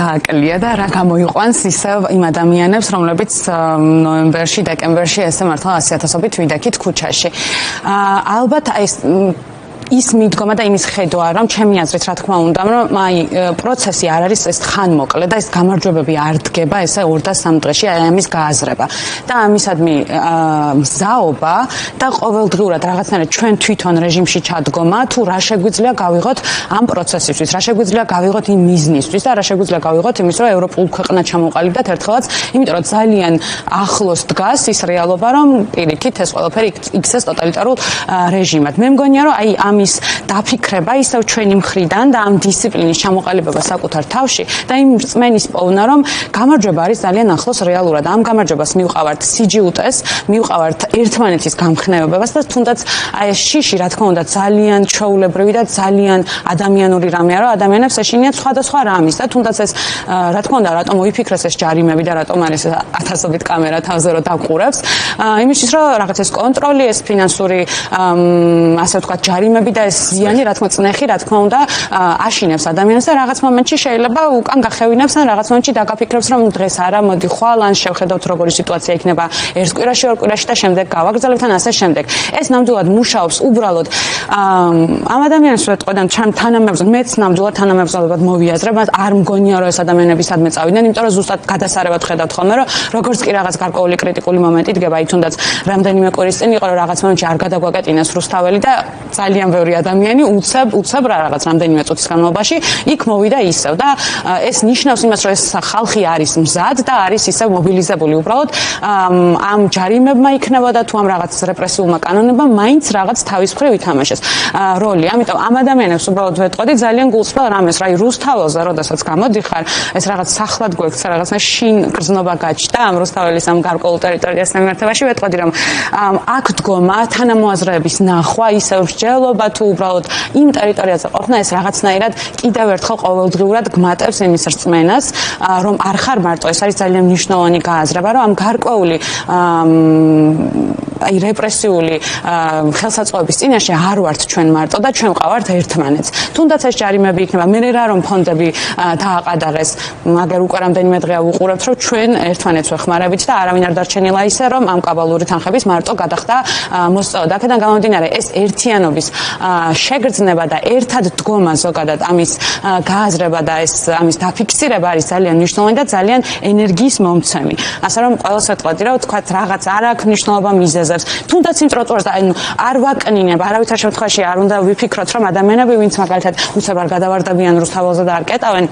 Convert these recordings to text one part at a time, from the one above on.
გააკლია და რა გამოიყვანს ისევ იმ ადამიანებს, რომლებიც ნოემბერში, დეკემბერში ესე მართლა 100,000-ობით ვიდექით ქუჩაში. ალბათ ის მიდგომა და იმის ხედვა, რომ ჩემი აზრით, რა თქმა უნდა, რომ პროცესი არ არის ეს ხანმოკლე და ეს გამარჯვებები არ დგება ესე 2 და 3 დღეში ამის გააზრება. და ამისადმი მზაობა და ყოველდღიურად რაღაცნაირად ჩვენ თვითონ რეჟიმში ჩადგომა, თუ რა შეგვიძლია გავიღოთ ამ პროცესისთვის, რა შეგვიძლია გავიღოთ იმ მიზნისთვის და რა შეგვიძლია გავიღოთ იმის, რომ ევროპულ ქვეყნად ჩამოყალიბდათ ერთხელაც, იმიტომ რომ ძალიან ახლოს დგას ის რეალობა, რომ პირიქით ეს ყველაფერი იქცეს ტოტალიტარულ რეჟიმად. მე მგონია, რომ აი ამის დაფიქრება ისევ ჩვენი მხრიდან და ამ დისციპლინის ჩამოყალიბება საკუთარ თავში და იმ რწმენის პოვნა, რომ გამარჯვება არის ძალიან ახლოს რეალურად. ამ გამარჯვებას მივყავართ სიჯიუტეს, მივყავართ ერთმანეთის გამხნევებას და თუნდაც აი ეს შიში, რა თქმა უნდა, ძალიან ჩვეულებრივი და ძალიან ადამიანური რამეა, რომ ადამიანებს ეშინიათ სხვადასხვა რამის და თუნდაც ეს რა თქმა უნდა, რატომ მოიფიქრეს ეს ჯარიმები და რატომ არის 1000-ობით კამერა თავზე რომ დაყურებს, იმისთვის რომ რაღაც ეს კონტროლი, ეს ფინანსური ასე ვთქვათ ჯარიმები და ეს ზიანი, რა თქმა წნეხი, რა თქმა უნდა, აშინებს ადამიანს და რაღაც მომენტში შეიძლება უკან გახევინებს ან რაღაც მომენტში დაგაფიქრებს, რომ დღეს არა, მოდი ხვალ, ან შევხედავთ როგორი სიტუაცია იქნება ერთ კვირაში, ორ კვირაში და შემდეგ გავაგრძელებთ ან ასე შემდეგ. ეს ნამდვილად მუშაობს უბრალოდ ამ ადამიანს ვეტყვი და ჩემ თანამებრძოლს, მეც ნამდვილად თანამებრძოლებად მოვიაზრებ, არ მგონია რომ ეს ადამიანები სადმე წავიდნენ, იმიტომ რომ ზუსტად გადასარევად ხედავთ ხოლმე, რომ როგორც კი რაღაც გარკვეული კრიტიკული მომენტი დგება, აი თუნდაც რამდენიმე კვირის წინ იყო, რომ რაღაც მომენტში არ გადაგვაკეტინეს რუსთაველი და ძალიან ბევრი ადამიანი უცებ რაღაც რამდენიმე წუთის განმავლობაში იქ მოვიდა ისევ და ეს ნიშნავს იმას, რომ ეს ხალხი არის მზად და არის ისევ მობილიზებული უბრალოდ ამ ჯარიმებმა იქნებოდა თუ ამ რაღაც რეპრესიულმა კანონებმა მაინც რაღაც თავის მხრივ ითამაშეს როლი. ამიტომ ამ ადამიანებს უბრალოდ ვეტყოდი ძალიან გულწრფელ რამეს, რა რუსთაველზე როდესაც გამოდიხარ, ეს რაღაც სახლად გვექცა, რაღაცა შინ გრძნობა გაჩნდა ამ რუსთაველის ამ გარკვეულ ტერიტორიას მიმართებაში, ვეტყოდი რომ აქ დგომა, თანამოაზრეების ნახვა, ისევ მსჯელობა თუ უბრალოდ იმ ტერიტორიაზე ყოფნა ეს რაღაცნაირად კიდევ ერთხელ ყოველდღიურად გმატებს იმის რწმენას, რომ არ ხარ მარტო, ეს არის ძალიან მნიშვნელოვანი გააზრება, რომ ამ გარკვეული აი რეპრესიული ხელსაწყოების წინაშე არ ვართ ჩვენ მარტო და ჩვენ ვყავართ ერთმანეთს. თუნდაც ეს ჯარიმები იქნება, მე რა რომ ფონდები დააყადაღეს, მაგრამ უკვე რამდენიმე დღეა ვუყურებთ, რომ ჩვენ ერთმანეთს ვეხმარებით და არავინ არ დარჩენილა ისე, რომ ამ კაბალური თანხების მარტო გადახდა მოსწოვა. აქედან გამომდინარე, ეს ერთიანობის შეგრძნება და ერთად დგომა ზოგადად ამის გააზრება და ეს ამის დაფიქსირება არის ძალიან მნიშვნელოვანი და ძალიან ენერგიის მომცემი. ასე რომ ყველას ვეტყოდი, რომ თქვათ რაღაც არ აქვს მნიშვნელობა მიზეზებს. თუნდაც იმ ტროტუარზე არ ვაკნინებ, არავითარ შემთხვევაში არ უნდა ვიფიქროთ, რომ ადამიანები, ვინც მაგალითად უცებ არ გადავარდებიან რუსთაველზე და არ კეტავენ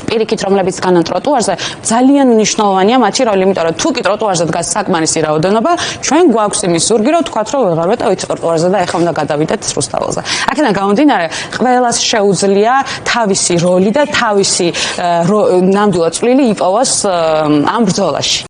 პირიქით, რომლებიც განან ტროტუარზე, ძალიან მნიშვნელოვანია მათი როლი, იმიტომ რომ თუ კი ტროტუარზე დგას საკმარისი რაოდენობა, ჩვენ გვაქვს იმის ზურგი, რომ თქვათ, რომ ვეღარ ვეტევით ტროტუარზე და ეხლა უნდა გადავიდეთ რუსთაველზე. აქედან გამომდინარე, ყველას შეუძლია თავისი როლი და თავისი ნამდვილად წვლილი იპოვოს ამ ბრძოლაში.